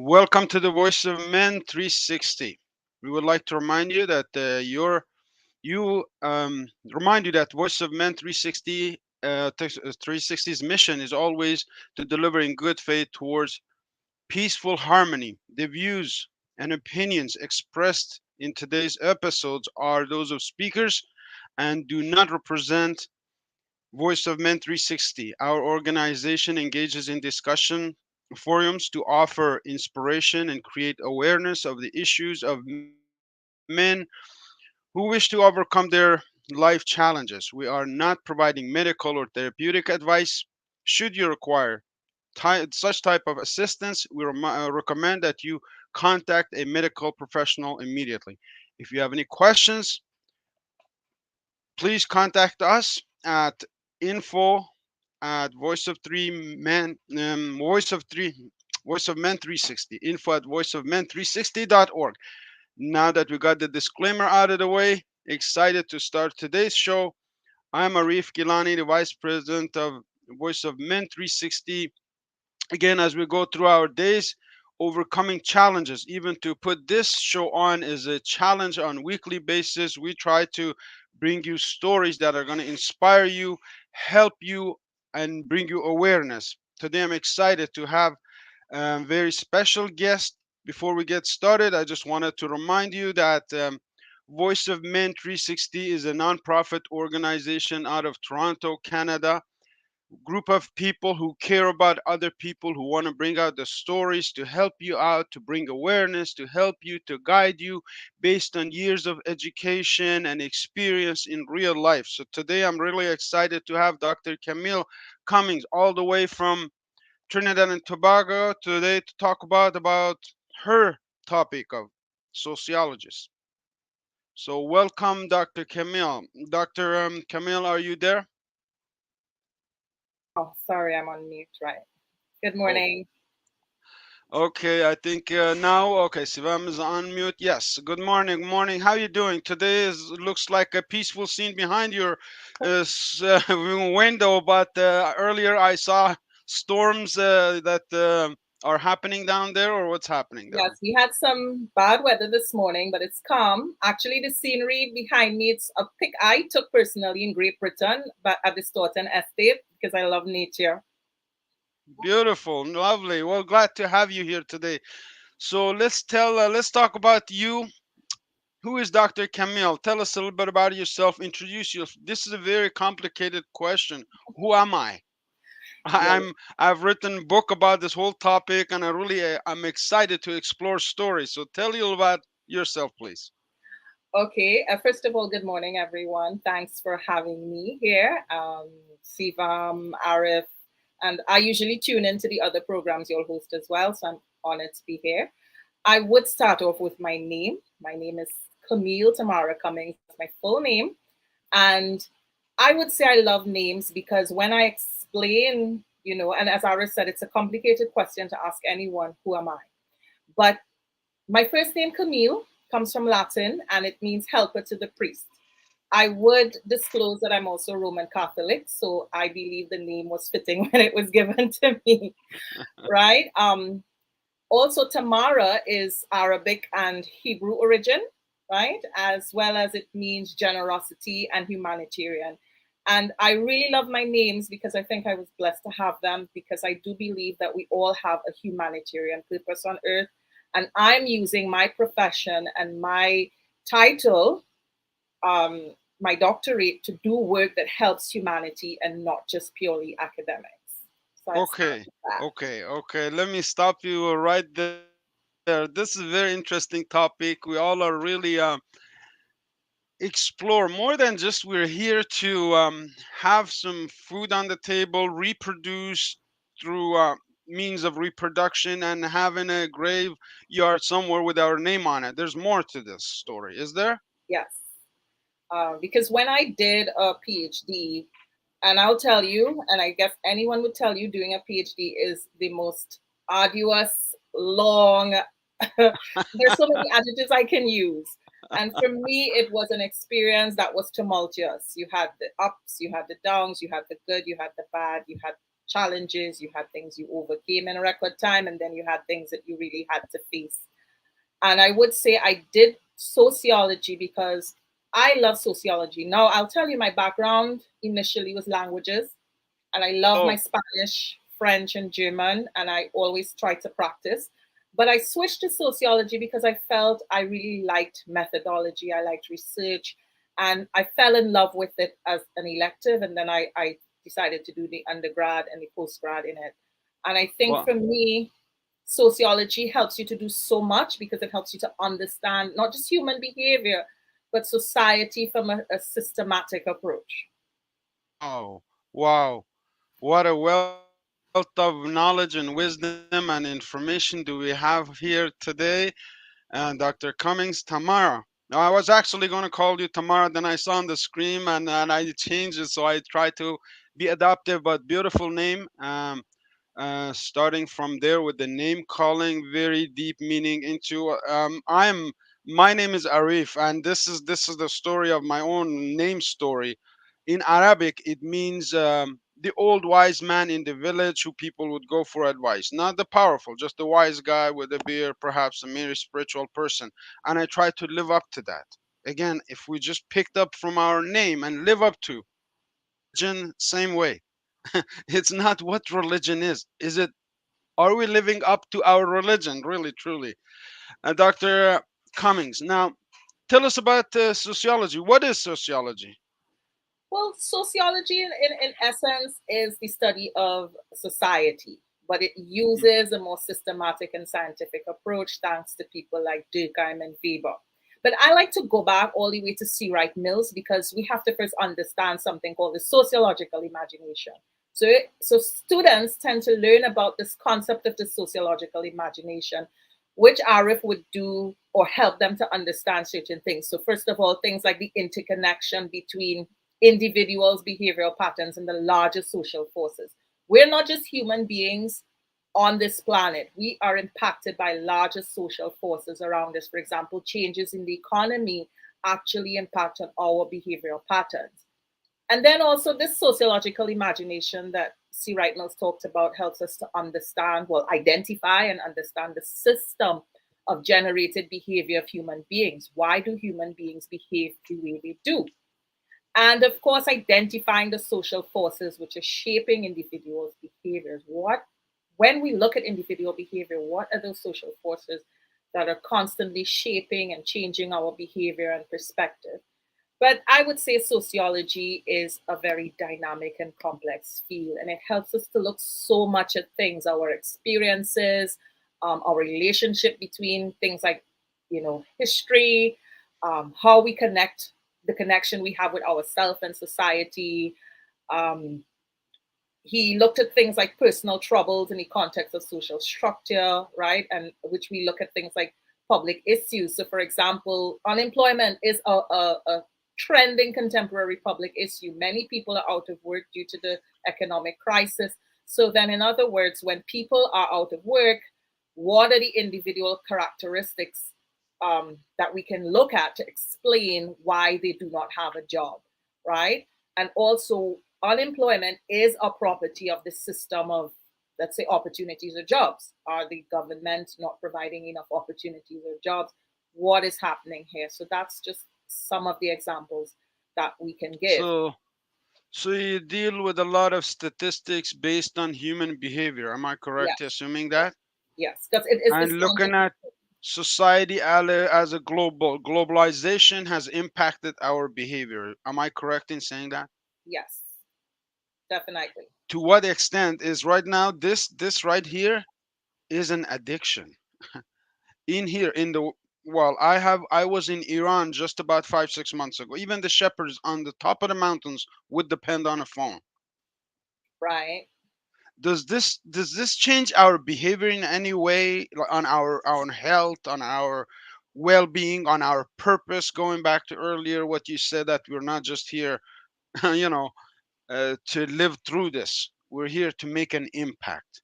Welcome to the Voice of Men 360. We would like to remind you that remind you that Voice of Men 360 360's mission is always to deliver in good faith towards peaceful harmony. The views and opinions expressed in today's episodes are those of speakers and do not represent Voice of Men 360. Our organization engages in discussion forums to offer inspiration and create awareness of the issues of men who wish to overcome their life challenges. We are not providing medical or therapeutic advice. Should you require such type of assistance, we recommend that you contact a medical professional immediately. If you have any questions, please contact us at info at voice of men 360 info at voiceofmen360.org. Now that we got the disclaimer out of the way, excited to start today's show. I'm Arif Gilany, the vice president of Voice of Men 360. Again, as we go through our days, overcoming challenges. Even to put this show on is a challenge on weekly basis. We try to bring you stories that are going to inspire you, help you, and bring you awareness. Today, I'm excited to have a very special guest. Before we get started, I just wanted to remind you that Voice of Men 360 is a nonprofit organization out of Toronto, Canada. Group of people who care about other people, who want to bring out the stories to help you out, to bring awareness, to help you, to guide you based on years of education and experience in real life. So today I'm really excited to have Dr. Camille Cummings all the way from Trinidad and Tobago today to talk about her topic of sociologist. So welcome, Dr. Camille. Dr. Camille, are you there? Oh, sorry, I'm on mute, right? Good Oh, morning. okay, I think now, okay, Sivam is on mute. Yes, good morning, morning. How you doing? Today looks like a peaceful scene behind your window, but earlier I saw storms that are happening down there, or what's happening Yes, down? we had some bad weather this morning, but it's calm. Actually, the scenery behind me, it's a pic I took personally in Great Britain, but at the Staunton Estate because I love nature. Beautiful, lovely. Well, glad to have you here today. So let's talk about you. Who is Dr. Camille? Tell us a little bit about yourself. Introduce yourself. This is a very complicated question. Who am I? Yeah. I've written a book about this whole topic, and I'm excited to explore stories. So tell you about yourself, please. Okay. First of all, good morning, everyone. Thanks for having me here. Sivam, Arif, and I usually tune into the other programs you'll host as well, so I'm honored to be here. I would start off with my name. My name is Camille Tamara Cummings. That's my full name. And I would say I love names because when I explain, and as Iris said, it's a complicated question to ask anyone, who am I? But my first name, Camille, comes from Latin and it means helper to the priest. I would disclose that I'm also Roman Catholic, so I believe the name was fitting when it was given to me, right? Also, Tamara is Arabic and Hebrew origin, right? As well as it means generosity and humanitarian. And I really love my names because I think I was blessed to have them because I do believe that we all have a humanitarian purpose on earth. And I'm using my profession and my title, my doctorate, to do work that helps humanity and not just purely academics. So I'll start Okay, with that. okay. Let me stop you right there. This is a very interesting topic. We all are really explore more than just we're here to have some food on the table, reproduce through means of reproduction, and having a graveyard somewhere with our name on it. There's more to this story, is there? Yes. Because when I did a PhD, and I'll tell you, and I guess anyone would tell you, doing a PhD is the most arduous, long. There's so many adjectives I can use. And for me, it was an experience that was tumultuous. You had the ups, you had the downs, you had the good, you had the bad, you had challenges, you had things you overcame in a record time, and then you had things that you really had to face. And I would say I did sociology because I love sociology. Now, I'll tell you, my background initially was languages, and I love my Oh, Spanish, French, and German, and I always try to practice. But I switched to sociology because I felt I really liked methodology, I liked research, and I fell in love with it as an elective. And then I decided to do the undergrad and the postgrad in it. And I think well, for me, sociology helps you to do so much because it helps you to understand not just human behavior, but society from a systematic approach. wow, wow. What a wealth of knowledge and wisdom and information do we have here today. Dr. Cummings, Tamara. Now, I was actually going to call you Tamara, then I saw on the screen and I changed it, so I tried to be adaptive, but beautiful name. Starting from there with the name calling, very deep meaning into. My name is Arif, and this is the story of my own name story. In Arabic, it means the old wise man in the village who people would go for advice, not the powerful, just the wise guy with a beard, perhaps a mere spiritual person. And I try to live up to that. Again, if we just picked up from our name and live up to religion, same way. It's not what religion is it, are we living up to our religion, really, truly? Dr. Cummings, now tell us about sociology. What is sociology? Well, sociology in essence is the study of society, but it Mhm. uses a more systematic and scientific approach thanks to people like Durkheim and Weber. But I like to go back all the way to C. Wright Mills because we have to first understand something called the sociological imagination. So students tend to learn about this concept of the sociological imagination, which Arif would do or help them to understand certain things. So first of all, things like the interconnection between individuals' behavioral patterns and the larger social forces. We're not just human beings on this planet. We are impacted by larger social forces around us. For example, changes in the economy actually impact on our behavioral patterns. And then also this sociological imagination that C. Wright Mills talked about helps us to understand, well, identify and understand the system of generated behavior of human beings. Why do human beings behave the way they do? And of course, identifying the social forces which are shaping individuals' behaviors. When we look at individual behavior, what are those social forces that are constantly shaping and changing our behavior and perspective? But I would say sociology is a very dynamic and complex field, and it helps us to look so much at things, our experiences, our relationship between things like, history, how we connect, the connection we have with ourselves and society. Um, he looked at things like personal troubles in the context of social structure, right? And which we look at things like public issues. So, for example, unemployment is a trending contemporary public issue. Many people are out of work due to the economic crisis. So, then, in other words, when people are out of work, what are the individual characteristics that we can look at to explain why they do not have a job, right? And also, unemployment is a property of the system of, let's say, opportunities or jobs. Are the government not providing enough opportunities or jobs? What is happening here? So that's just some of the examples that we can give. So, so you deal with a lot of statistics based on human behavior. Am I correct Yes, assuming yes, that? yes, because it is the And looking scientific. at society as a globalization has impacted our behavior. Am I correct in saying that? Yes, definitely. To what extent is right now this right here is an addiction in here in the, well, I was in Iran just about 5 6 months ago. Even the shepherds on the top of the mountains would depend on a phone. Right. Does this change our behavior in any way, like on our health, on our well-being, on our purpose, going back to earlier what you said, that we're not just here you know to live through this, we're here to make an impact.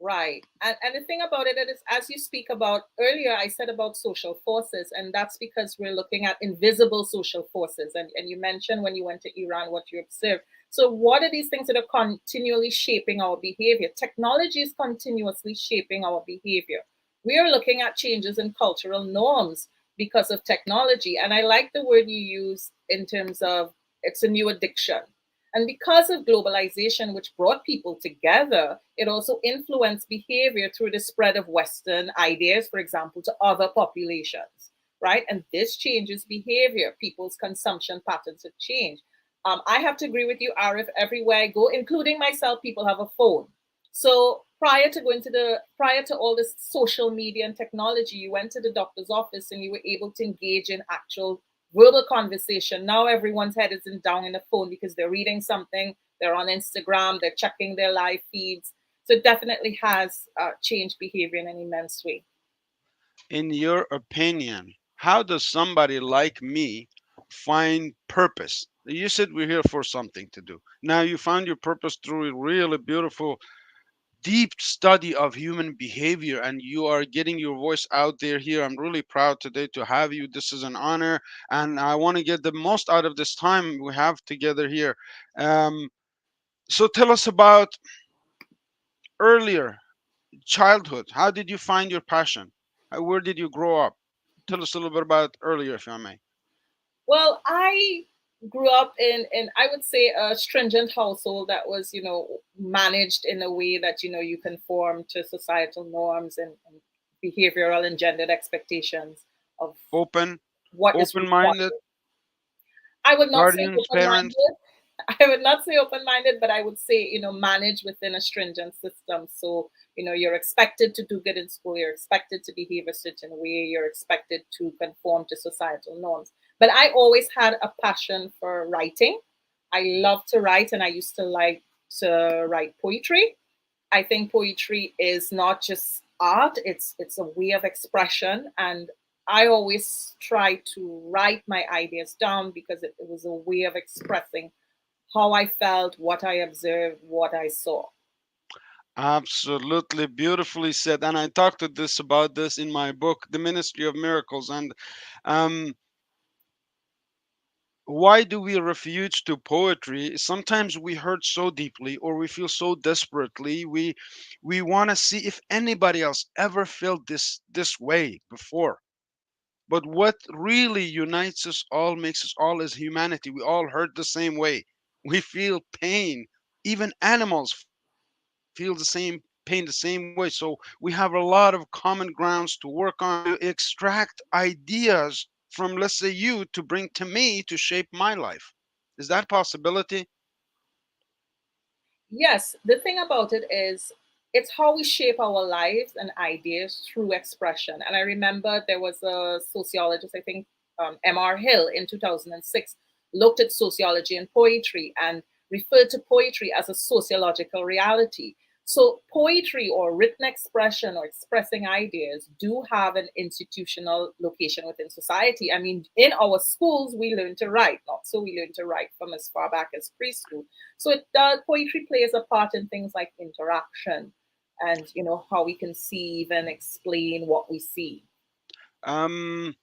Right. And the thing about it is, as you speak about earlier, I said about social forces, and that's because we're looking at invisible social forces. And you mentioned when you went to Iran what you observed. So, what are these things that are continually shaping our behavior? Technology is continuously shaping our behavior. We are looking at changes in cultural norms because of technology. And I like the word you use in terms of it's a new addiction. And because of globalization, which brought people together, it also influenced behavior through the spread of Western ideas, for example, to other populations, right? And this changes behavior. People's consumption patterns have changed. I have to agree with you, Arif. Everywhere I go, including myself, people have a phone. So prior to all this social media and technology, you went to the doctor's office and you were able to engage in actual verbal conversation. Now everyone's head is down in the phone because they're reading something, they're on Instagram, they're checking their live feeds. So it definitely has changed behavior in an immense way. In your opinion, how does somebody like me find purpose? You said we're here for something to do. Now you found your purpose through a really beautiful, deep study of human behavior, and you are getting your voice out there here. I'm really proud today to have you. This is an honor, and I want to get the most out of this time we have together here. Um, so tell us about earlier childhood. How did you find your passion? Where did you grow up? Tell us a little bit about earlier, if I may. Well, I grew up in I would say a stringent household that was, managed in a way that, you conform to societal norms and behavioral and gendered expectations of Open, what is open-minded, required. I would not say guardians, parents. open-minded. I would not say open-minded, but I would say, manage within a stringent system. So, you're expected to do good in school, you're expected to behave a certain way, you're expected to conform to societal norms. But I always had a passion for writing. I love to write, and I used to like to write poetry. I think poetry is not just art, it's a way of expression. And I always try to write my ideas down because it was a way of expressing how I felt, what I observed, what I saw. Absolutely beautifully said. And I talked to this about this in my book, The Ministry of Miracles. And um, why do we refuge to poetry? Sometimes we hurt so deeply, or we feel so desperately. We want to see if anybody else ever felt this way before. But what really unites us all, makes us all, is humanity. We all hurt the same way. We feel pain. Even animals feel the same pain the same way. So we have a lot of common grounds to work on, to extract ideas from, let's say, you, to bring to me to shape my life. Is that possibility? Yes, the thing about it is it's how we shape our lives and ideas through expression. And I remember there was a sociologist, I think M.R. Hill in 2006, looked at sociology and poetry and referred to poetry as a sociological reality. So poetry or written expression or expressing ideas do have an institutional location within society. I mean, in our schools, we learn to write, not so we learn to write from as far back as preschool. So it does, poetry plays a part in things like interaction and how we conceive and explain what we see. Um,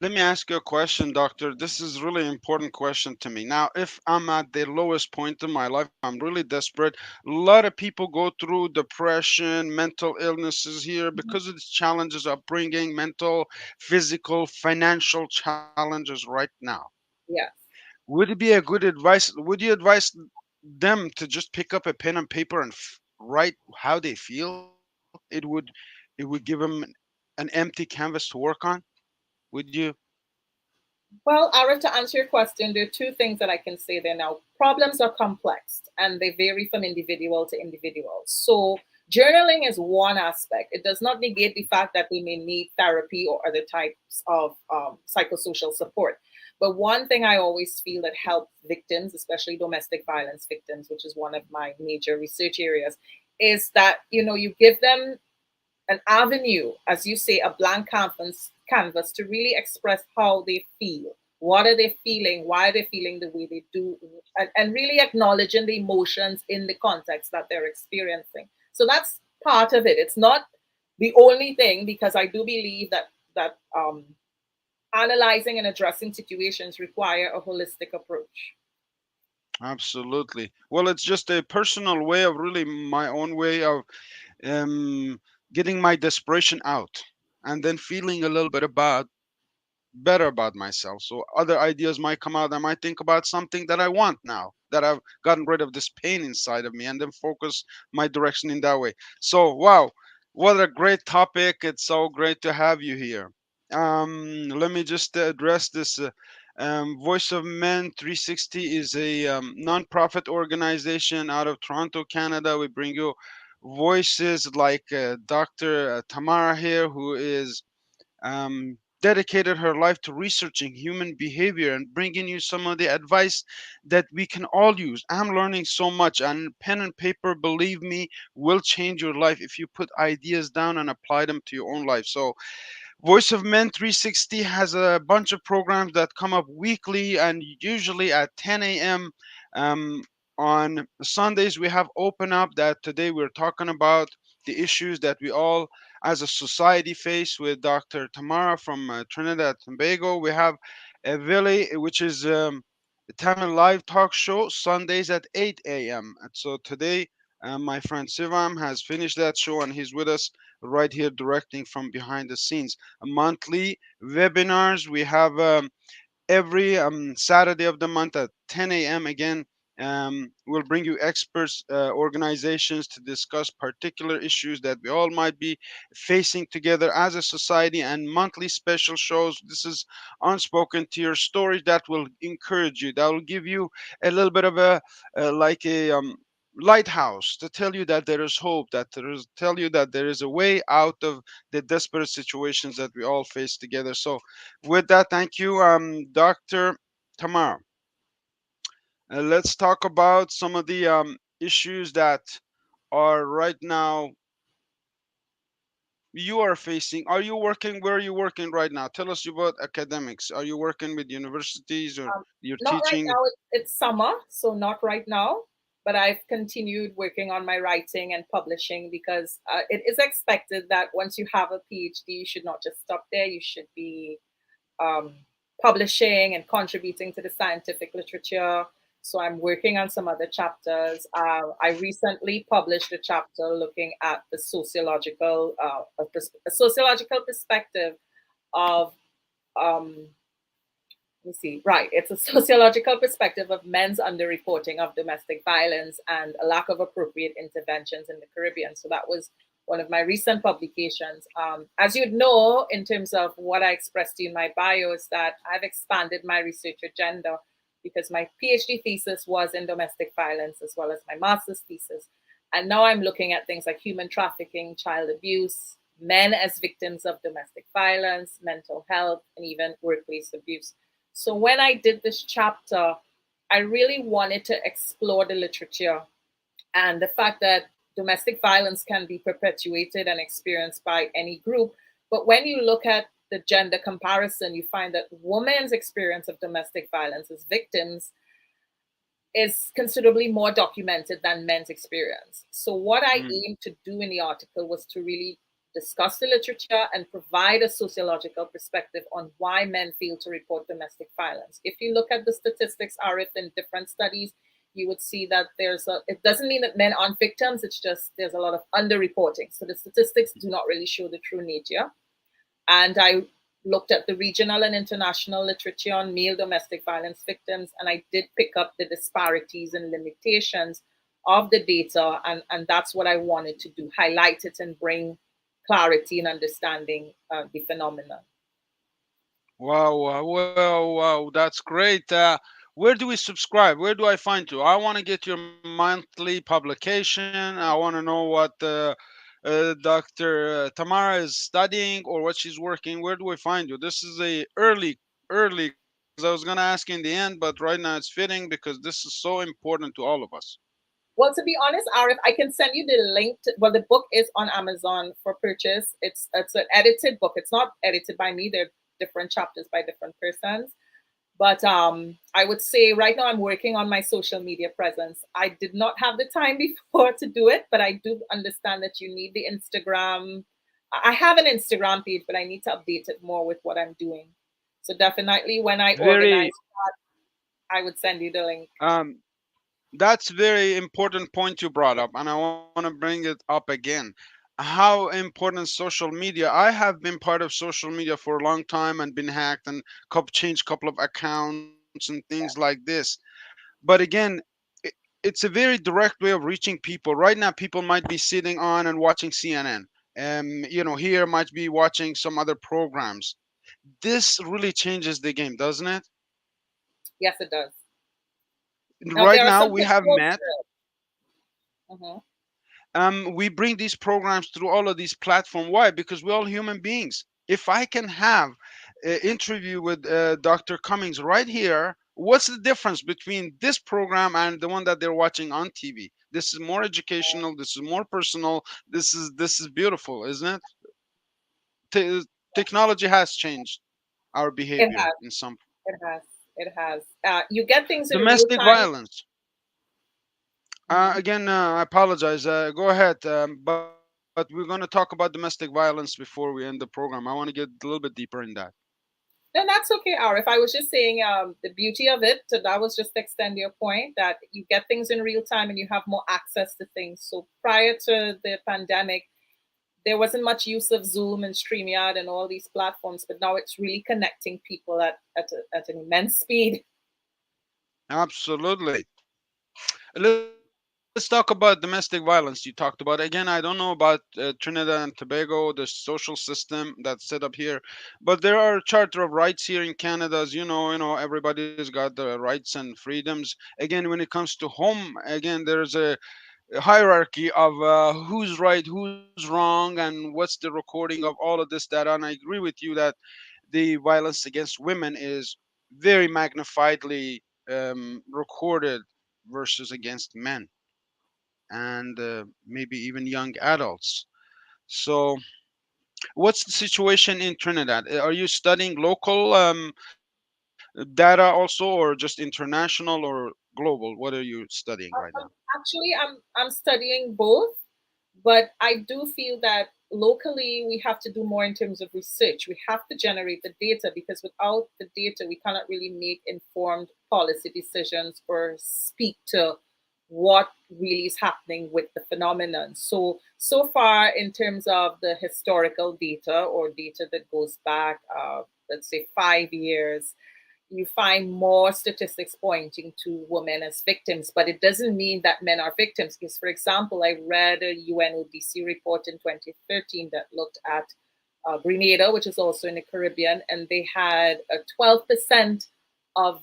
Let me ask you a question, doctor. This is really important question to me. Now, if I'm at the lowest point in my life, if I'm really desperate, a lot of people go through depression, mental illnesses here Mhm. because of the challenges of bringing mental, physical, financial challenges right now. Yes. Would it be a good advice? Would you advise them to just pick up a pen and paper and write how they feel? It would give them an empty canvas to work on. Would you? Well, Arif, to answer your question, there are two things that I can say there now. Problems are complex and they vary from individual to individual. So, journaling is one aspect. It does not negate the fact that they may need therapy or other types of psychosocial support. But one thing I always feel that helps victims, especially domestic violence victims, which is one of my major research areas, is that you give them an avenue, as you say, a blank canvas to really express how they feel. What are they feeling? Why are they feeling the way they do? And really acknowledging the emotions in the context that they're experiencing. So that's part of it. It's not the only thing because I do believe that analyzing and addressing situations require a holistic approach. Absolutely. Well, it's just a personal way of really my own way of um, getting my desperation out and then feeling a little bit about better about myself. So other ideas might come out. I might think about something that I want now that I've gotten rid of this pain inside of me and then focus my direction in that way. So, wow, what a great topic. It's so great to have you here. Let me just address this. Voice of Men 360 is a non-profit organization out of Toronto, Canada. We bring you voices like Dr. Tamara here, who is dedicated her life to researching human behavior and bringing you some of the advice that we can all use. I'm learning so much, and pen and paper, believe me, will change your life if you put ideas down and apply them to your own life. So, Voice of Men 360 has a bunch of programs that come up weekly and usually at 10 a.m. Um, on Sundays, we have Open Up that today we're talking about the issues that we all as a society face with Dr. Tamara from Trinidad and Tobago. We have Vili, which is a Tamil live talk show Sundays at 8 a.m. And so today, my friend Sivam has finished that show and he's with us right here directing from behind the scenes. Monthly webinars. We have every Saturday of the month at 10 a.m. again. We'll bring you experts, organizations to discuss particular issues that we all might be facing together as a society, and monthly special shows. This is unspoken to your stories that will encourage you, that will give you a little bit of a like a lighthouse to tell you that there is hope, that there is tell you that there is a way out of the desperate situations that we all face together. So with that, thank you, Dr. Tamar. Let's talk about some of the issues that are right now you are facing. Are you working? Where are you working right now? Tell us about academics. Are you working with universities or Um, you're Not right teaching? now. It's summer, so not right now. But I've continued working on my writing and publishing because it is expected that once you have a PhD, you should not just stop there. You should be um, publishing and contributing to the scientific literature. So I'm working on some other chapters. I recently published a chapter looking at the a sociological perspective of um, let me see. Right. It's a sociological perspective of men's underreporting of domestic violence and a lack of appropriate interventions in the Caribbean. So that was one of my recent publications. As you'd know, in terms of what I expressed to you in my bio, is that I've expanded my research agenda because my PhD thesis was in domestic violence as well as my master's thesis. And now I'm looking at things like human trafficking, child abuse, men as victims of domestic violence, mental health, and even workplace abuse. So when I did this chapter, I really wanted to explore the literature and the fact that domestic violence can be perpetuated and experienced by any group. But when you look at the gender comparison, you find that women's experience of domestic violence as victims is considerably more documented than men's experience. So, what I Mm, aimed to do in the article was to really discuss the literature and provide a sociological perspective on why men fail to report domestic violence. If you look at the statistics, Arif, in different studies, you would see that it doesn't mean that men aren't victims, it's just there's a lot of underreporting. So, the statistics do not really show the true nature. And I looked at the regional and international literature on male domestic violence victims, and I did pick up the disparities and limitations of the data, and that's what I wanted to do, highlight it and bring clarity and understanding the phenomenon. wow, wow, that's great. Where do we subscribe? Where do I find you? I want to get your monthly publication. I want to know what Dr. Tamara is studying or what she's working. Where do I find you? This is a early question because I was gonna ask in the end, but right now it's fitting because this is so important to all of us. Well, to be honest, Arif, I can send you the link. Well, the book is on Amazon for purchase. It's an edited book. It's not edited by me. They're different chapters by different persons. But I would say right now I'm working on my social media presence. I did not have the time before to do it, but I do understand that you need the Instagram. I have an Instagram page, but I need to update it more with what I'm doing. So definitely when I organize Very that, I would send you the link. um That's very important point you brought up, and I want to bring it up again. How important social media. I have been part of social media for a long time and been hacked and changed couple of accounts and things like this. But again, it's a very direct way of reaching people. Right now, people might be sitting on and watching CNN. Here might be watching some other programs. This really changes the game, doesn't it? Yes, it does. Now Right there are now, some we have pitfalls met. to it. Hmm. We bring these programs through all of these platforms. Why? Because we're all human beings. If I can have an interview with Dr. Cummings right here, what's the difference between this program and the one that they're watching on TV? This is more educational. This is more personal. This is beautiful, isn't it? Technology has changed our It behavior has. in some. It has. It has. You get things in real Domestic time. violence. Hmm. Again, I apologize. Go ahead. But we're going to talk about domestic violence before we end the program. I want to get a little bit deeper in that. No, that's okay, Arif. I was just saying the beauty of it, so that was just to extend your point that you get things in real time and you have more access to things. So prior to the pandemic, there wasn't much use of Zoom and StreamYard and all these platforms, but now it's really connecting people at an immense speed. Absolutely. Let's talk about domestic violence. You talked about again. I don't know about Trinidad and Tobago, the social system that's set up here, but there are charter of rights here in Canada. As you know, everybody's got the rights and freedoms. Again, when it comes to home, again, there's a hierarchy of who's right, who's wrong, and what's the recording of all of this data. And I agree with you that the violence against women is very magnifiedly recorded versus against men and maybe even young adults. So, what's the situation in Trinidad? Are you studying local data also, or just international or global? What are you studying right now? Actually, I'm studying both, but I do feel that locally we have to do more in terms of research. We have to generate the data because without the data, we cannot really make informed policy decisions or speak to what really is happening with the phenomenon. So far, in terms of the historical data or data that goes back, let's say 5 years, you find more statistics pointing to women as victims, but it doesn't mean that men are victims. Because, for example, I read a UNODC report in 2013 that looked at Grenada, which is also in the Caribbean, and they had a 12% of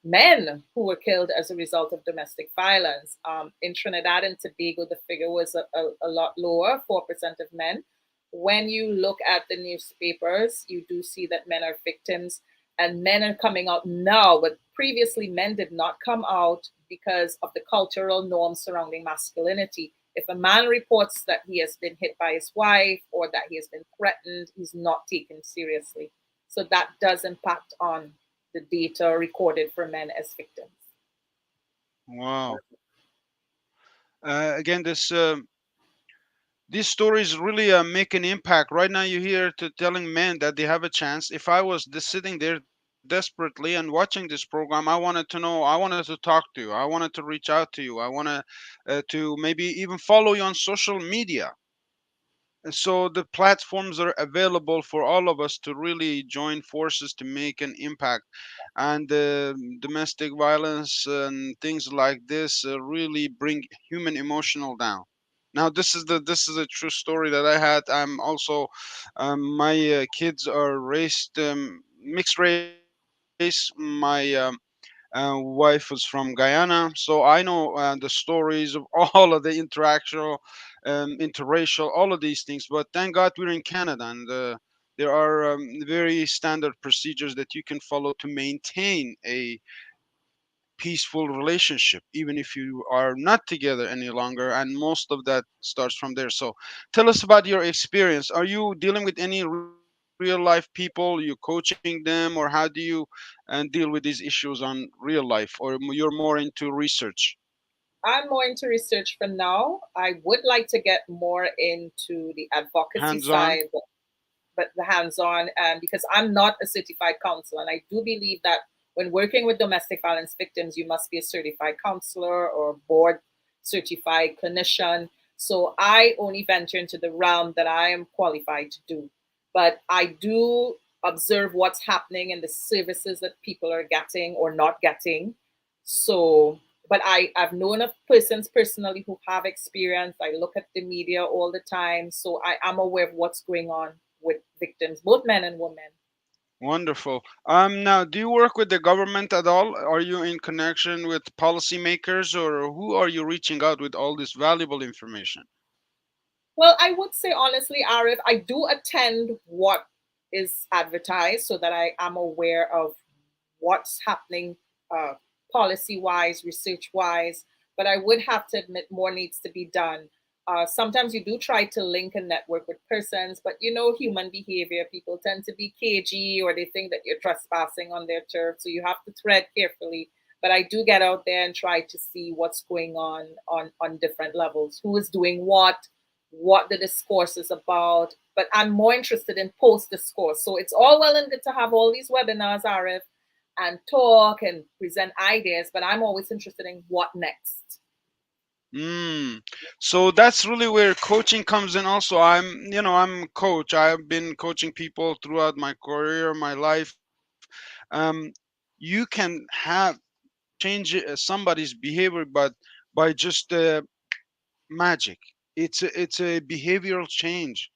men who were killed as a result of domestic violence. In Trinidad and Tobago, the figure was a lot lower, 4% of men. When you look at the newspapers, you do see that men are victims and men are coming out now, but previously men did not come out because of the cultural norms surrounding masculinity. If a man reports that he has been hit by his wife or that he has been threatened, he's not taken seriously. So that does impact on the data recorded for men as victims. Wow. Again, these stories really make an impact. Right now, you're here to telling men that they have a chance. If I was just sitting there desperately and watching this program, I wanted to know, I wanted to talk to you, I wanted to reach out to you, I wanted to maybe even follow you on social media. And so the platforms are available for all of us to really join forces to make an impact. And domestic violence and things like this really bring human emotional down. Now this is a true story that I had. I'm also my kids are raised mixed race. My wife was from Guyana, so I know the stories of all of the interactional, interracial, all of these things. But thank God we're in Canada, and there are very standard procedures that you can follow to maintain a peaceful relationship, even if you are not together any longer. And most of that starts from there. So, tell us about your experience. Are you dealing with any real life people? Are you coaching them, or how do you deal with these issues on real life, or you're more into research? I'm more into research for now. I would like to get more into the advocacy Hands on. side, but the hands-on, and because I'm not a certified counselor, and I do believe that when working with domestic violence victims, you must be a certified counselor or board certified clinician. So I only venture into the realm that I am qualified to do. But I do observe what's happening in the services that people are getting or not getting. So, but I've known of persons personally who have experience. I look at the media all the time. So I am aware of what's going on with victims, both men and women. Wonderful. Now, do you work with the government at all? Are you in connection with policymakers, or who are you reaching out with all this valuable information? Well, I would say honestly, Arif, I do attend what is advertised so that I am aware of what's happening uh, policy wise, research wise. But I would have to admit more needs to be done. Sometimes you do try to link and network with persons, but you know, human behavior, people tend to be cagey or they think that you're trespassing on their turf. So you have to tread carefully. But I do get out there and try to see what's going on different levels, who is doing what the discourse is about. But I'm more interested in post discourse. So it's all well and good to have all these webinars, Arif, and talk and present ideas, but I'm always interested in what next. Mm. So that's really where coaching comes in also. I'm a coach. I've been coaching people throughout my career, my life. You can have change somebody's behavior, but by just magic. It's a behavioral change.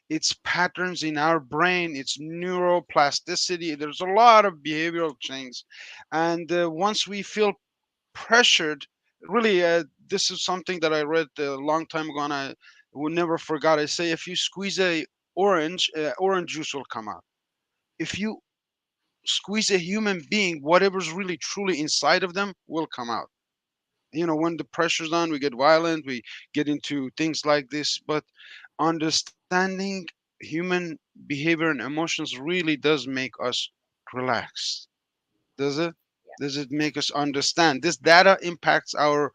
It's patterns in our brain. It's neuroplasticity. There's a lot of behavioral change, and once we feel pressured, really, this is something that I read a long time ago, and I will never forgot. I say if you squeeze a orange, orange juice will come out. If you squeeze a human being, whatever's really truly inside of them will come out. When the pressure's on, we get violent, we get into things like this. But understanding human behavior and emotions really does make us relaxed. Does it? Does it make us understand this data impacts our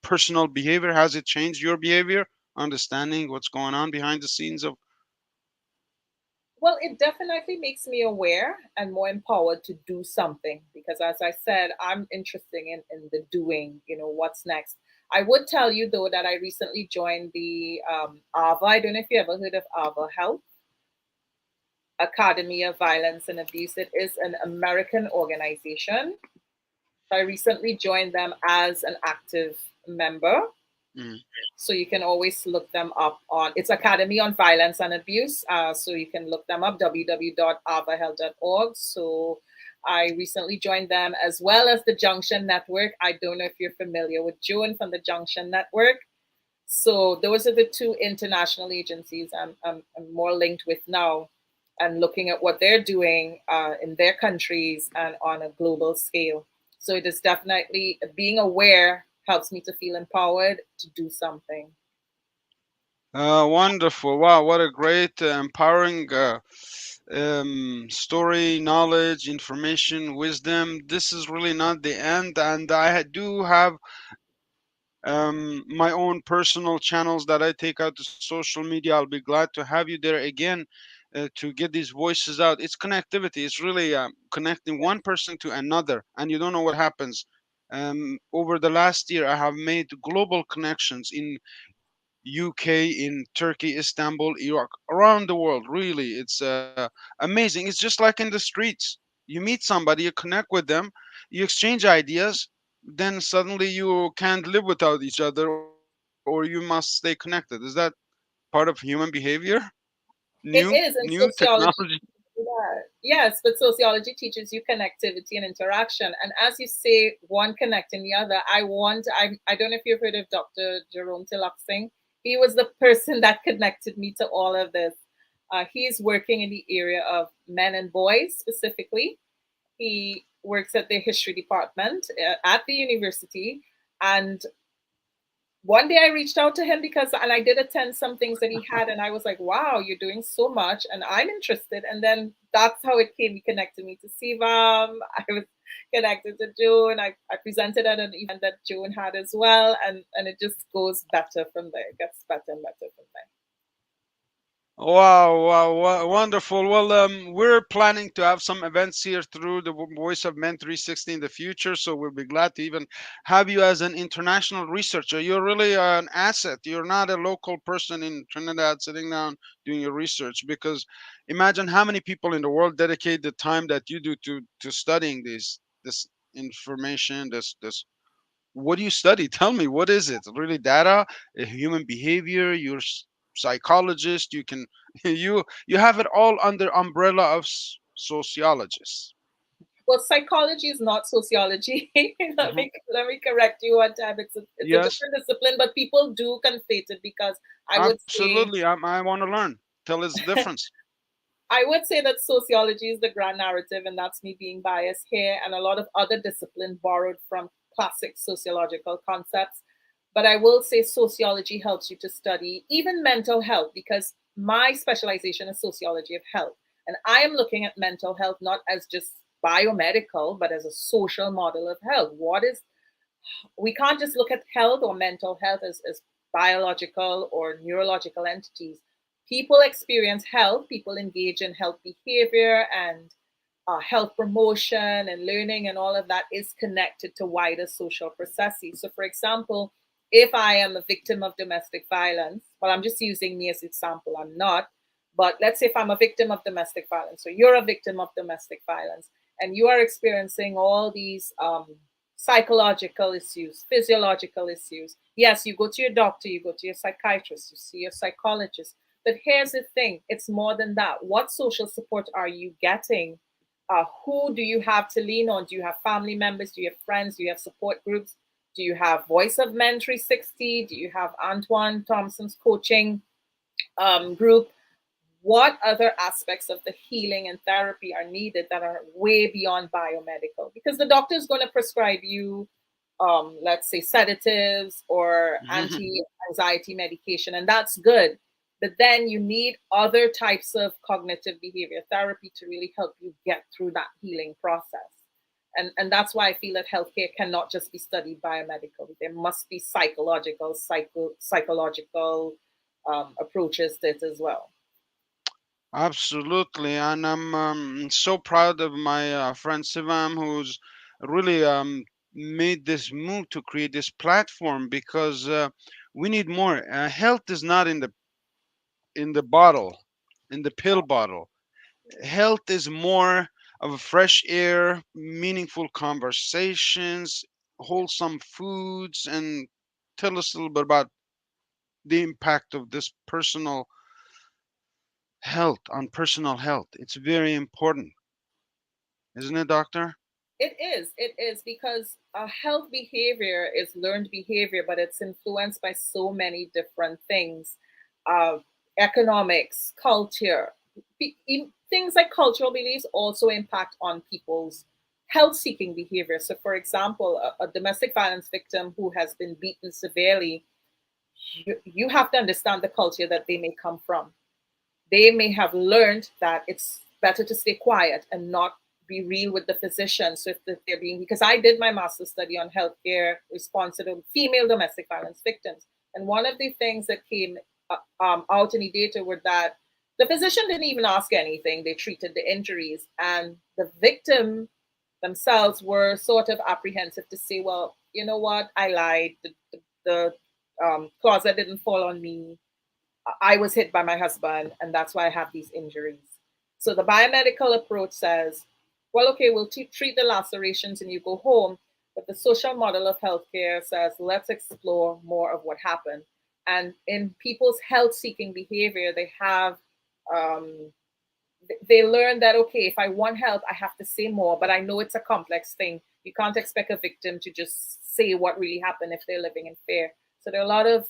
personal behavior? Has it changed your behavior, understanding what's going on behind the scenes of? Well, it definitely makes me aware and more empowered to do something because, as I said, I'm interested in the doing, what's next. I would tell you, though, that I recently joined the AVA. I don't know if you ever heard of AVA Health, Academy of Violence and Abuse. It is an American organization. I recently joined them as an active member. Mm. So you can always look them up on it's Academy on Violence and Abuse. So you can look them up www.avahealth.org. So I recently joined them as well as the Junction Network. I don't know if you're familiar with June from the Junction Network. So those are the two international agencies I'm more linked with now and looking at what they're doing in their countries and on a global scale. So it is definitely being aware helps me to feel empowered to do something. Wonderful. Wow, what a great, empowering story, knowledge, information, wisdom. This is really not the end. And do have my own personal channels that I take out to social media. I'll be glad to have you there again to get these voices out. It's connectivity. It's really connecting one person to another, and you don't know what happens. Over the last year, I have made global connections in UK, in Turkey, Istanbul, Iraq, around the world. Really, it's amazing. It's just like in the streets. You meet somebody, you connect with them, you exchange ideas, then suddenly you can't live without each other, or you must stay connected. Is that part of human behavior? It New is, and technology. sociology. Yeah. Yes, but sociology teaches you connectivity and interaction. And as you say, one connecting the other, I don't know if you've heard of Dr. Jerome Tiloxing. He was the person that connected me to all of this. He's working in the area of men and boys specifically. He works at the history department at the university. And one day I reached out to him and I did attend some things that he had, and I was like, wow, you're doing so much, and I'm interested. And then that's how it came. He connected me to Sivam. I was connected to June. I presented at an event that June had as well, and it just goes better from there. It gets better and better from there. Wow, wow, wonderful. Well, we're planning to have some events here through the Voice of Men 360 in the future, so we'll be glad to even have you as an international researcher. You're really an asset. You're not a local person in Trinidad sitting down doing your research, because imagine how many people in the world dedicate the time that you do to studying this information, this what do you study? Tell me, what is it? Really data, human behavior? You're psychologist. You can you have it all under umbrella of sociologists. Well, psychology is not sociology. let Hmm. me let me correct you one time. It's a Yes, different discipline, but people do conflate it because I would say absolutely. I want to learn. Tell us the difference. I would say that sociology is the grand narrative, and that's me being biased here. And a lot of other disciplines borrowed from classic sociological concepts. But I will say sociology helps you to study even mental health because my specialization is sociology of health. And I am looking at mental health not as just biomedical, but as a social model of health. We can't just look at health or mental health as biological or neurological entities. People experience health, people engage in health behavior and health promotion and learning, and all of that is connected to wider social processes. So, for example, if I am a victim of domestic violence, well, I'm just using me as an example, I'm not, but let's say if I'm a victim of domestic violence, so you're a victim of domestic violence, and you are experiencing all these psychological issues, physiological issues. Yes, you go to your doctor, you go to your psychiatrist, you see your psychologist. But here's the thing, it's more than that. What social support are you getting? Who do you have to lean on? Do you have family members? Do you have friends? Do you have support groups? Do you have Voice of Men 360? Do you have Antoine Thompson's coaching group? What other aspects of the healing and therapy are needed that are way beyond biomedical? Because the doctor is going to prescribe you, let's say, sedatives or anti anxiety medication, and that's good. But then you need other types of cognitive behavior therapy to really help you get through that healing process. And that's why I feel that healthcare cannot just be studied biomedically. There must be psychological approaches to it as well. Absolutely, and I'm so proud of my friend Sivam, who's really made this move to create this platform, because we need more. Health is not in the bottle, in the pill bottle. Health is more of a fresh air, meaningful conversations, wholesome foods, and tell us a little bit about the impact of this personal health on personal health. It's very important, isn't it, doctor? It is because health behavior is learned behavior, but it's influenced by so many different things, uh, economics, culture. Things like cultural beliefs also impact on people's health seeking behavior. So, for example, a domestic violence victim who has been beaten severely, you have to understand the culture that they may come from. They may have learned that it's better to stay quiet and not be real with the physician. So if they're being, because I did my master's study on healthcare response to female domestic violence victims, and one of the things that came out in the data were that the physician didn't even ask anything. They treated the injuries, and the victim themselves were sort of apprehensive to say, well, you know what, I lied. The closet didn't fall on me. I was hit by my husband, and that's why I have these injuries. So the biomedical approach says, well, okay, we'll treat the lacerations and you go home. But the social model of healthcare says, let's explore more of what happened. And in people's health seeking behavior, um, they learn that, okay, if I want help, I have to say more, but I know it's a complex thing. You can't expect a victim to just say what really happened if they're living in fear. So there are a lot of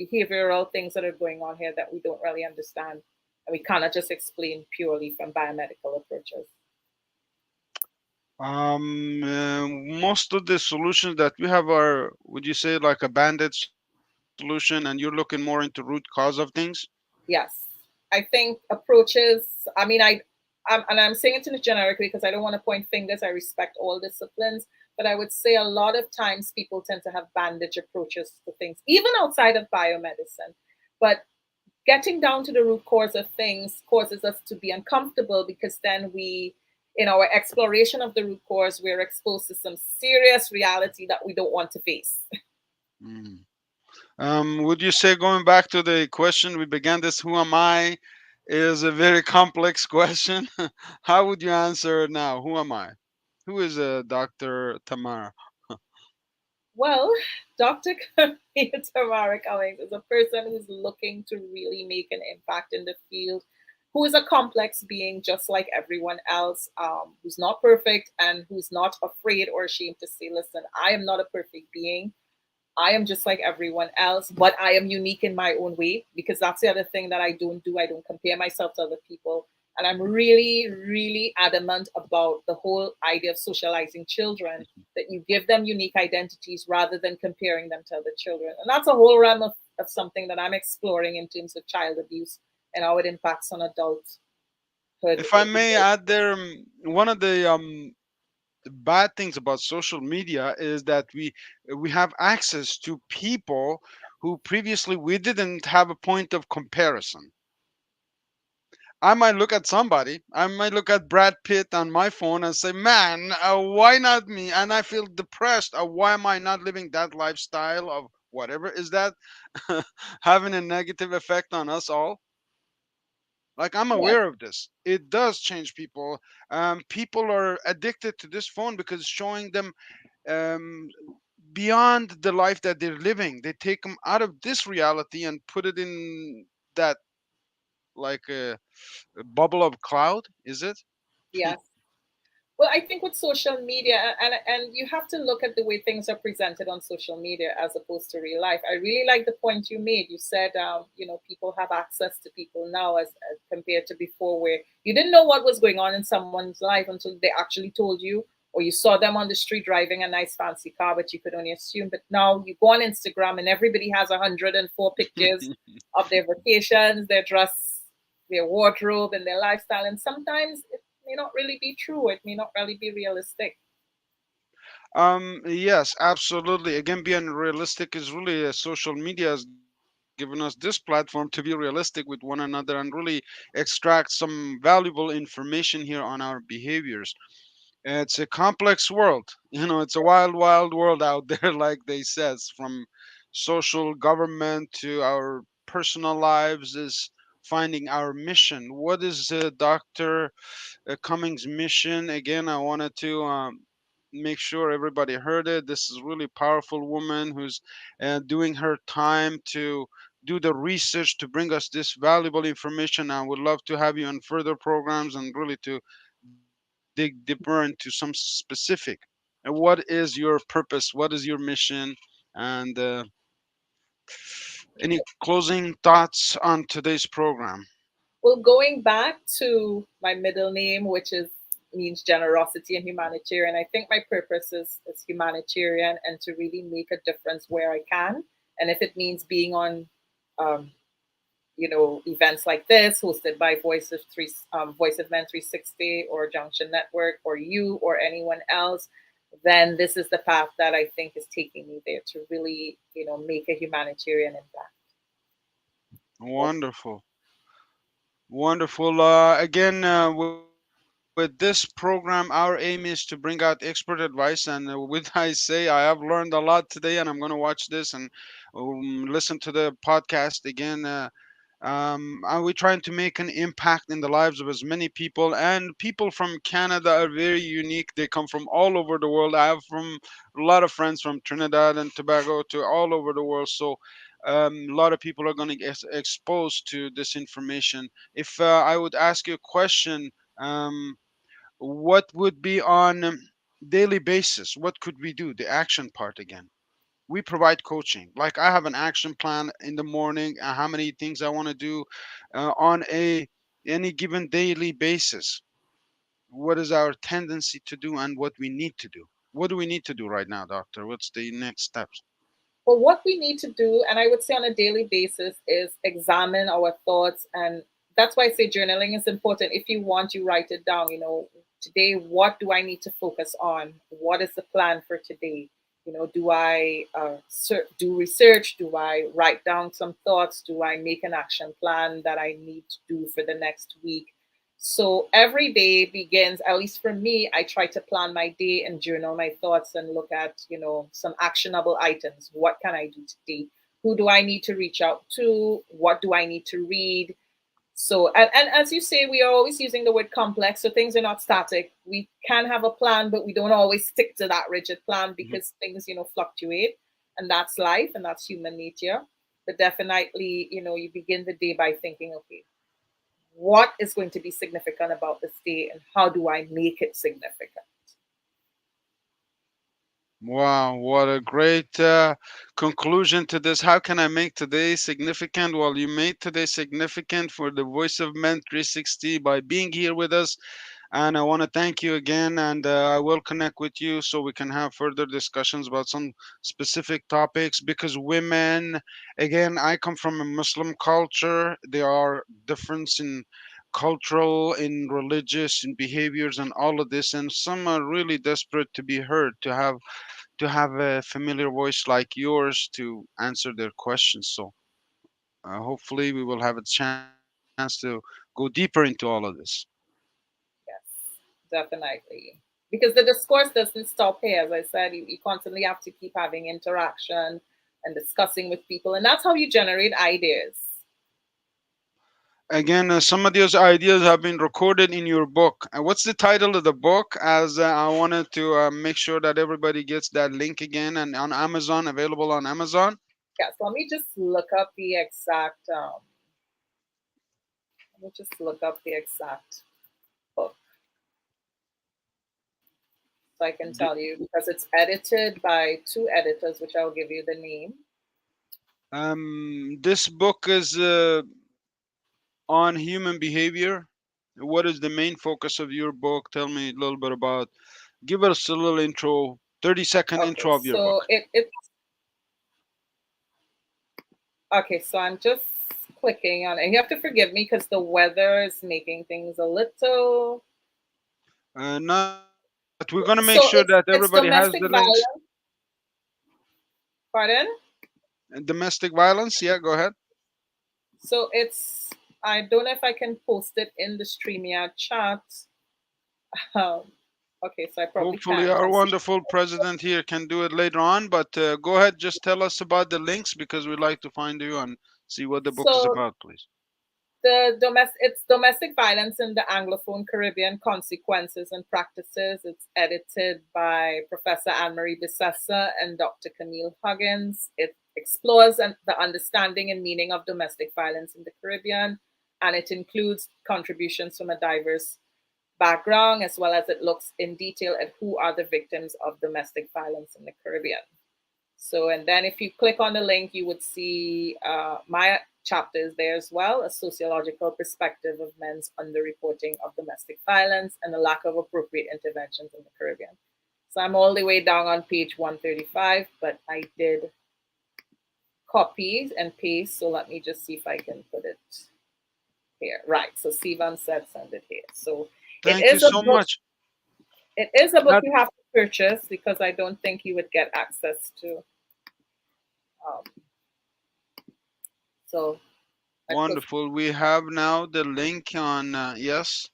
behavioral things that are going on here that we don't really understand. And we cannot just explain purely from biomedical approaches. Most of the solutions that we have are, would you say, like a bandage solution, and you're looking more into root cause of things? Yes, I think approaches. I mean, and I'm saying it in a generic way because I don't want to point fingers. I respect all disciplines, but I would say a lot of times people tend to have bandage approaches to things, even outside of biomedicine. But getting down to the root cause of things causes us to be uncomfortable, because then we, in our exploration of the root cause, we're exposed to some serious reality that we don't want to face. Mm. Would you say, going back to the question we began this, who am I, is a very complex question? How would you answer it now? Who am I? Who is Dr. Tamara? Well, Dr. Camille Cummings is a person who's looking to really make an impact in the field, who is a complex being just like everyone else, who's not perfect and who's not afraid or ashamed to say, listen, I am not a perfect being. I am just like everyone else, but I am unique in my own way, because that's the other thing that I don't do. I don't compare myself to other people. And I'm really, really adamant about the whole idea of socializing children, that you give them unique identities rather than comparing them to other children. And that's a whole realm of something that I'm exploring in terms of child abuse and how it impacts on adulthood. If I may add there, one of the bad things about social media is that we have access to people who previously we didn't have a point of comparison. I might look at somebody, I might look at Brad Pitt on my phone and say, man, why not me? And I feel depressed. Why am I not living that lifestyle of whatever? Is that having a negative effect on us all? Like, I'm Yes, aware of this. It does change people. People are addicted to this phone because it's showing them um, beyond the life that they're living. They take them out of this reality and put it in that, like a bubble of cloud. Is it? yes. Well, I think with social media, and you have to look at the way things are presented on social media as opposed to real life. I really like the point you made. You said, people have access to people now as compared to before, where you didn't know what was going on in someone's life until they actually told you, or you saw them on the street driving a nice fancy car, but you could only assume. But now you go on Instagram and everybody has 104 pictures of their vacations, their dress, their wardrobe, and their lifestyle, and sometimes may not really be true. It may not really be realistic. Yes, absolutely. Again, being realistic is really social media has given us this platform to be realistic with one another and really extract some valuable information here on our behaviors. It's a complex world. It's a wild, wild world out there, like they says, from social government to our personal lives is finding our mission. What is Dr. Cummings' mission? Again, I wanted to make sure everybody heard it. This is really powerful woman who's doing her time to do the research to bring us this valuable information. I would love to have you on further programs and really to dig deeper into some specific. And what is your purpose? What is your mission? And any closing thoughts on today's program? Well, going back to my middle name, which is means generosity and humanitarian, I think my purpose is humanitarian and to really make a difference where I can. And if it means being on um, events like this hosted by Voice of Men 360 or Junction Network or you or anyone else, then this is the path that I think is taking me there to really make a humanitarian impact. Wonderful. Wonderful. Again, with this program, our aim is to bring out expert advice. And with I say, I have learned a lot today, and I'm going to watch this and listen to the podcast again. Are we trying to make an impact in the lives of as many people? And people from Canada are very unique. They come from all over the world. I have from a lot of friends from Trinidad and Tobago to all over the world. So a lot of people are going to get exposed to this information. If I would ask you a question, um, what would be on daily basis? What could we do? The action part again. We provide coaching. Like, I have an action plan in the morning, how many things I want to do on a any given daily basis. What is our tendency to do and what we need to do? What do we need to do right now, doctor? What's the next steps? But what we need to do, and I would say on a daily basis, is examine our thoughts. And that's why I say journaling is important. If you want, you write it down. Today, what do I need to focus on? What is the plan for today? Do I do research? Do I write down some thoughts? Do I make an action plan that I need to do for the next week? So every day begins, at least for me, I try to plan my day and journal my thoughts and look at, some actionable items. What can I do today? Who do I need to reach out to? What do I need to read? So, and as you say, we are always using the word complex. So things are not static. We can have a plan, but we don't always stick to that rigid plan Mhm. because things, fluctuate. And that's life and that's human nature. But definitely, you begin the day by thinking, okay, what is going to be significant about this day and how do I make it significant? Wow, what a great conclusion to this. How can I make today significant? Well, you made today significant for the Voice of Men 360 by being here with us. And I want to thank you again. And I will connect with you so we can have further discussions about some specific topics. Because women, again, I come from a Muslim culture. There are difference in cultural, in religious, in behaviors, and all of this. And some are really desperate to be heard, to have a familiar voice like yours to answer their questions. So hopefully we will have a chance to go deeper into all of this. Yes, definitely. Because the discourse doesn't stop here. As I said, you constantly have to keep having interaction and discussing with people. And that's how you generate ideas. Again, some of those ideas have been recorded in your book. What's the title of the book? As I wanted to make sure that everybody gets that link again, and on Amazon, available on Amazon. Yeah, so let me just look up the exact book so I can D- tell you because it's edited by two editors, which I'll give you the name. this book is on human behavior. What is the main focus of your book? Tell me a little bit about. Give us a little intro, 30-second Okay, intro of your so book. so I'm just clicking on it. You have to forgive me because the weather is making things a little. Not a problem, but we're gonna make So sure that it's everybody has domestic the links. violence. Pardon? Domestic violence. Yeah, go ahead. So it's. I don't know if I can post it in the StreamYard chat. Um, okay, so I probably Hopefully, can't. our I see. wonderful president here can do it later on. But go ahead, just tell us about the links because we'd like to find you and see what the book is So about, please. it's domestic violence in the Anglophone Caribbean consequences and practices. It's edited by Professor Anne-Marie Bissessa and Dr. Camille Cummings. It explores the understanding and meaning of domestic violence in the Caribbean, and it includes contributions from a diverse background as well as it looks in detail at who are the victims of domestic violence in the Caribbean. So, and then if you click on the link, you would see my chapters there as well, a sociological perspective of men's underreporting of domestic violence and the lack of appropriate interventions in the Caribbean. So I'm all the way down on page 135, but I did copy and paste. So let me just see if I can put it here. Right. So Sivan said send it here. So it Thank you is a so book. much. It is a book That you have to purchase because I don't think you would get access to. Um, so I put wonderful. We have now the link on yes,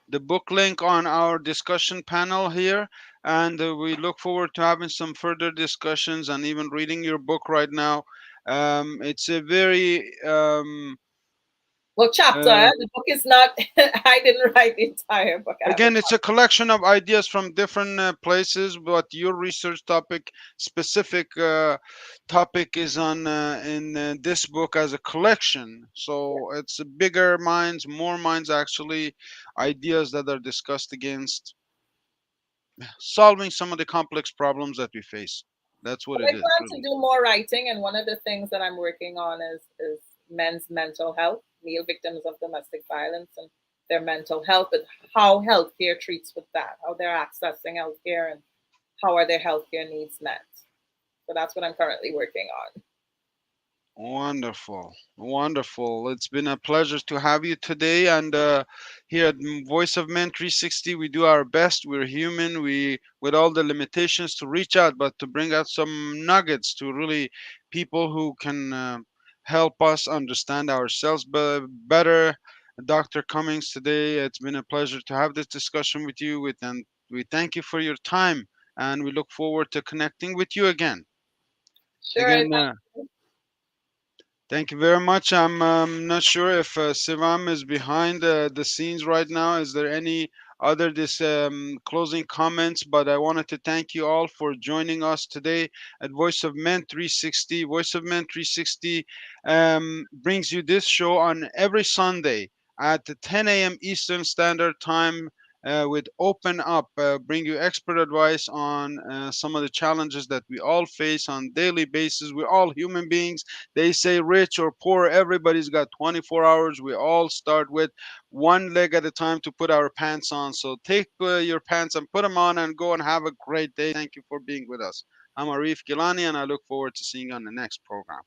the book link on our discussion panel here, and we look forward to having some further discussions and even reading your book right now. It's a very well, chapter. uh, The book is not. I didn't write the entire book. I have a again, it's a collection of ideas from different places, but your research topic, specific topic, is on in this book as a collection. yeah. So it's bigger minds, more minds, actually, ideas that are discussed against solving some of the complex problems that we face. That's what But it I is, plan to really. do more writing, and one of the things that I'm working on is men's mental health, male victims of domestic violence, and their mental health, and how healthcare treats with that, how they're accessing healthcare, and how are their healthcare needs met. So that's what I'm currently working on. Wonderful, wonderful. It's been a pleasure to have you today. And here at Voice of Men 360, we do our best. We're human. We, with all the limitations, to reach out, but to bring out some nuggets to really people who can help us understand ourselves better. Dr. Cummings, today it's been a pleasure to have this discussion with you. And we thank you for your time, and we look forward to connecting with you again. Sure. Again. Thank you very much. I'm not sure if Sivam is behind the scenes right now. Is there any other this closing comments? But I wanted to thank you all for joining us today at Voice of Men 360. Voice of Men 360 brings you this show on every Sunday at 10 a.m. Eastern Standard Time. With Open Up, bring you expert advice on some of the challenges that we all face on daily basis. We're all human beings. They say rich or poor, everybody's got 24 hours. We all start with one leg at a time to put our pants on. So take your pants and put them on and go and have a great day. Thank you for being with us. I'm Arif Gilany, and I look forward to seeing you on the next program.